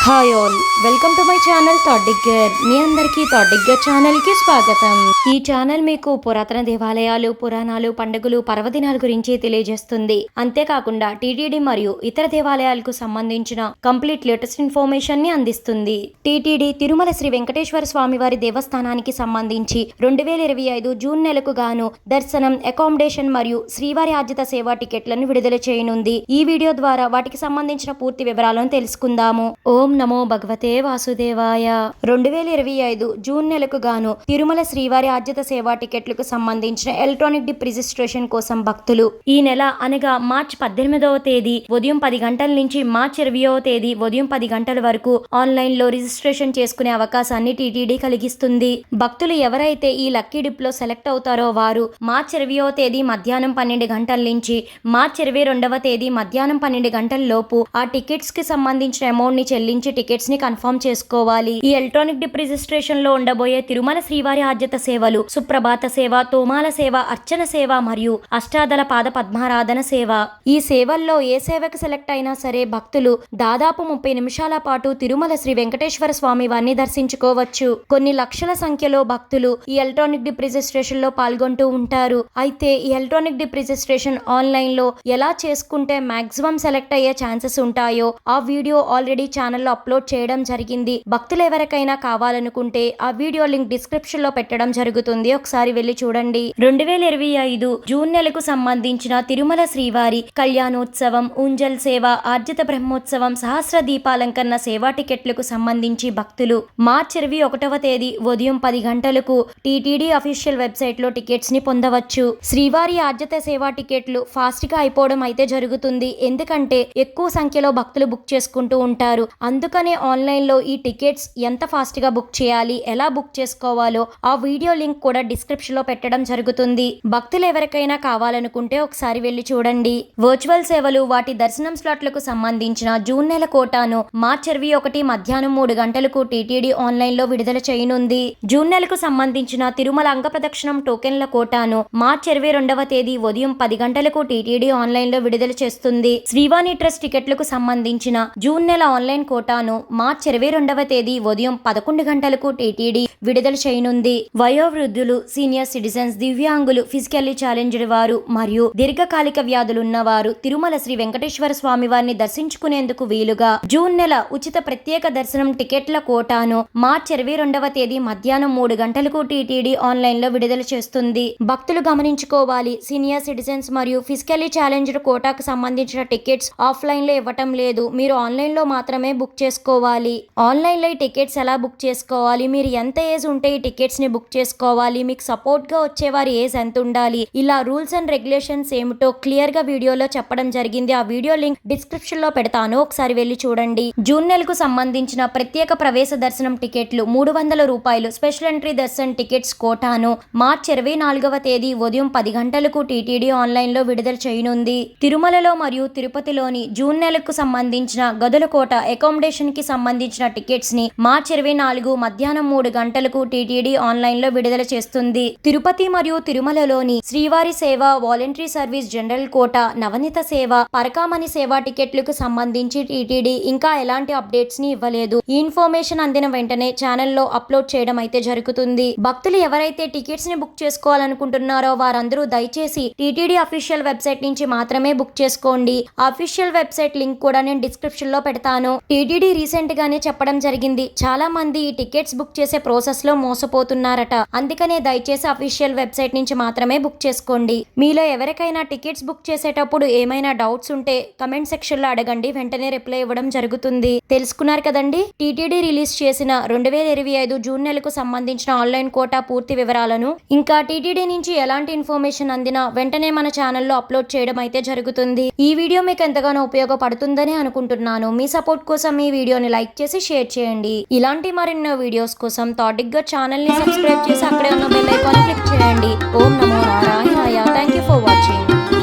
Hi all, welcome to my channel Thought Digger. మీ అందరికీ Thought digger ఛానల్కి స్వాగతం. ఈ ఛానల్ మీకు పురాతన దేవాలయాలు, పురాణాలు, పండుగలు, పర్వదినాల గురించి తెలియజేస్తుంది. అంతేకాకుండా టీటీడీ మరియు ఇతర దేవాలయాలకు సంబంధించిన కంప్లీట్ లేటెస్ట్ ఇన్ఫర్మేషన్ ని అందిస్తుంది. టీటీడీ తిరుమల శ్రీ వెంకటేశ్వర స్వామి వారి దేవస్థానానికి సంబంధించి 2025 జూన్ నెలకు గాను దర్శనం, అకామిడేషన్ మరియు శ్రీవారి ఆర్జిత సేవా టికెట్లను విడుదల చేయనుంది. ఈ వీడియో ద్వారా వాటికి సంబంధించిన పూర్తి వివరాలను తెలుసుకుందాము. ఓం నమో భగవతే వాసుదేవాయ. 2025 జూన్ నెలకు గాను తిరుమల శ్రీవారి ఆర్జిత సేవా టికెట్లకు సంబంధించిన ఎలక్ట్రానిక్ డిప్ రిజిస్ట్రేషన్ కోసం భక్తులు ఈ నెల అనగా మార్చి 18వ తేదీ ఉదయం 10 గంటల నుంచి మార్చి 20వ తేదీ ఉదయం 10 గంటల వరకు ఆన్లైన్ లో రిజిస్ట్రేషన్ చేసుకునే అవకాశాన్ని టీటీడీ కలిగిస్తుంది. భక్తులు ఎవరైతే ఈ లక్కీ డిప్ లో సెలెక్ట్ అవుతారో వారు మార్చి 20వ తేదీ మధ్యాహ్నం 12 గంటల నుంచి మార్చి 22వ తేదీ మధ్యాహ్నం 12 గంటల లోపు ఆ టికెట్స్ కి సంబంధించిన అమౌంట్ ని చెల్లించి టికెట్స్ ని కన్ఫర్మ్ చేసుకోవాలి. ఈ ఎలక్ట్రానిక్ డిప్ రిజిస్ట్రేషన్ లో ఉండబోయే తిరుమల శ్రీవారి ఆర్జిత సేవలు సుప్రభాత సేవ, తోమాల సేవ, అర్చన సేవ మరియు అష్టాదళ పాద పద్మారాధన సేవ. ఈ సేవల్లో ఏ సేవకు సెలెక్ట్ అయినా సరే భక్తులు దాదాపు 30 నిమిషాల పాటు తిరుమల శ్రీ వెంకటేశ్వర స్వామి వారిని దర్శించుకోవచ్చు. కొన్ని లక్షల సంఖ్యలో భక్తులు ఈ ఎలక్ట్రానిక్ డిప్ రిజిస్ట్రేషన్ లో పాల్గొంటూ ఉంటారు. అయితే ఈ ఎలక్ట్రానిక్ డిప్ రిజిస్ట్రేషన్ ఆన్లైన్ లో ఎలా చేసుకుంటే మాక్సిమం సెలెక్ట్ అయ్యే ఛాన్సెస్ ఉంటాయో ఆ వీడియో ఆల్రెడీ ఛానల్లో అప్లోడ్ చేయడం జరిగింది. భక్తులు ఎవరికైనా కావాలనుకుంటే ఆ వీడియో లింక్ డిస్క్రిప్షన్ లో పెట్టడం జరుగుతుంది, ఒకసారి వెళ్లి చూడండి. 2025 జూన్ నెలకు సంబంధించిన తిరుమల శ్రీవారి కళ్యాణోత్సవం, ఉంజల్ సేవ, ఆర్జిత బ్రహ్మోత్సవం, సహస్ర దీపాలంకరణ సేవా టికెట్లకు సంబంధించి భక్తులు మార్చి 21వ తేదీ ఉదయం 10 గంటలకు టీటీడీ అఫీషియల్ వెబ్సైట్ లో టికెట్స్ ని పొందవచ్చు. శ్రీవారి ఆర్జిత సేవా టికెట్లు ఫాస్ట్ గా అయిపోవడం అయితే జరుగుతుంది, ఎందుకంటే ఎక్కువ సంఖ్యలో భక్తులు బుక్ చేసుకుంటూ ఉంటారు. అందుకనే ఆన్లైన్ లో ఈ టికెట్స్ ఎంత ఫాస్ట్ గా బుక్ చేయాలి, ఎలా బుక్ చేసుకోవాలో ఆ వీడియో లింక్ కూడా డిస్క్రిప్షన్ లో పెట్టడం జరుగుతుంది. భక్తులు ఎవరికైనా కావాలనుకుంటే ఒకసారి వెళ్లి చూడండి. వర్చువల్ సేవలు వాటి దర్శనం స్లాట్లకు సంబంధించిన జూన్ నెల కోటాను మార్చి 21 మధ్యాహ్నం 3 గంటలకు టీటీడీ ఆన్లైన్ లో విడుదల చేయనుంది. జూన్ నెలకు సంబంధించిన తిరుమల అంగ ప్రదక్షిణం టోకెన్ల కోటాను మార్చి 22వ తేదీ ఉదయం 10 గంటలకు టీటీడీ ఆన్లైన్ లో విడుదల చేస్తుంది. శ్రీవాణి ట్రస్ట్ టికెట్లకు సంబంధించిన జూన్ నెల ఆన్లైన్ కోటాను మార్చి 22వ తేదీ ఉదయం 11 గంటలకు టీటీడీ విడుదల చేయనుంది. వయోవృద్ధులు, సీనియర్ సిటిజన్స్, దివ్యాంగులు, ఫిజికల్లీ ఛాలెంజ్డ్ వారు మరియు దీర్ఘకాలిక వ్యాధులున్న వారు తిరుమల శ్రీ వెంకటేశ్వర స్వామి వారిని దర్శించుకునేందుకు వీలుగా జూన్ నెల ఉచిత ప్రత్యేక దర్శనం టికెట్ల కోటాను మార్చి 22వ తేదీ మధ్యాహ్నం 3 గంటలకు టీటీడీ ఆన్లైన్ లో విడుదల చేస్తుంది. భక్తులు గమనించుకోవాలి, సీనియర్ సిటిజన్స్ మరియు ఫిజికల్లీ ఛాలెంజ్డ్ కోటాకు సంబంధించిన టికెట్స్ ఆఫ్లైన్ లో ఇవ్వటం లేదు, మీరు ఆన్లైన్ లో మాత్రమే బుక్ చేసుకోవాలి. ఆన్లైన్ లో ఈ టికెట్స్ ఎలా బుక్ చేసుకోవాలి, మీరు ఎంత ఏజ్ ఉంటే ఈ టికెట్స్ ని బుక్ చేసుకోవాలి, మీకు సపోర్ట్ గా వచ్చేవారి ఏజ్ ఎంత ఉండాలి, ఇలా రూల్స్ అండ్ రెగ్యులేషన్స్ ఏమిటో క్లియర్ గా వీడియోలో చెప్పడం జరిగింది. ఆ వీడియో లింక్ డిస్క్రిప్షన్ లో పెడతాను, ఒకసారి వెళ్లి చూడండి. జూన్ నెలకు సంబంధించిన ప్రత్యేక ప్రవేశ దర్శనం టికెట్లు 300 రూపాయలు, స్పెషల్ ఎంట్రీ దర్శన్ టికెట్స్ కోటాను మార్చి 24వ తేదీ ఉదయం 10 గంటలకు టీటీడీ ఆన్లైన్ లో విడుదల చేయనుంది. తిరుమలలో మరియు తిరుపతిలోని జూన్ నెలకు సంబంధించిన గదుల కోట అకామిడేషన్ కి సంబంధించిన టికెట్స్ ని మార్చి 24 మధ్యాహ్నం 3 గంటలకు టీటీడీ ఆన్లైన్ లో విడుదల చేస్తుంది. తిరుపతి మరియు తిరుమలలోని శ్రీవారి సేవ, వాలంటరీ సర్వీస్ జనరల్ కోట, నవనీత సేవ, పరకామణి సేవా టికెట్లకు సంబంధించి టీటీడీ ఇంకా ఎలాంటి అప్డేట్స్ ని ఇవ్వలేదు. ఈ ఇన్ఫర్మేషన్ అందిన వెంటనే ఛానల్లో అప్లోడ్ చేయడం అయితే జరుగుతుంది. భక్తులు ఎవరైతే టికెట్స్ ని బుక్ చేసుకోవాలనుకుంటున్నారో వారందరూ దయచేసి టీటీడీ అఫీషియల్ వెబ్సైట్ నుంచి మాత్రమే బుక్ చేసుకోండి. ఆ అఫీషియల్ వెబ్సైట్ లింక్ కూడా నేను డిస్క్రిప్షన్ లో పెడతాను. టీటీడీ రీసెంట్ గానే చెప్పడం జరిగింది, చాలా మంది ఈ టికెట్స్ బుక్ చేసే ప్రాసెస్ లో మోసపోతున్నారట, అందుకనే దయచేసి అఫీషియల్ వెబ్సైట్ నుంచి మాత్రమే బుక్ చేసుకోండి. మీలో ఎవరికైనా టికెట్స్ బుక్ చేసేటప్పుడు ఏమైనా డౌట్స్ ఉంటే కమెంట్ సెక్షన్ లో అడగండి, వెంటనే రిప్లై ఇవ్వడం జరుగుతుంది. తెలుసుకున్నారు కదండి టీటీడీ రిలీజ్ చేసిన 2025 జూన్ నెలకు సంబంధించిన ఆన్లైన్ కోటా పూర్తి వివరాలను. ఇంకా టీటీడీ నుంచి ఎలాంటి ఇన్ఫర్మేషన్ అందినా వెంటనే మన ఛానల్లో అప్లోడ్ చేయడం అయితే జరుగుతుంది. ఈ వీడియో మీకు ఎంతగానో ఉపయోగపడుతుందని అనుకుంటున్నాను. మీ సపోర్ట్ కోసం ఈ వీడియోని లైక్ చేసి షేర్ చేయండి. ఇలాంటి మరిన్నో వీడియోస్ కోసం థాట్ డిగ్గర్ ఛానల్ ని సబ్స్క్రైబ్ చేసి అక్కడే ఉన్న బెల్ ఐకాన్ క్లిక్ చేయండి. ఓం నమో నారాయణాయ. Thank you for watching.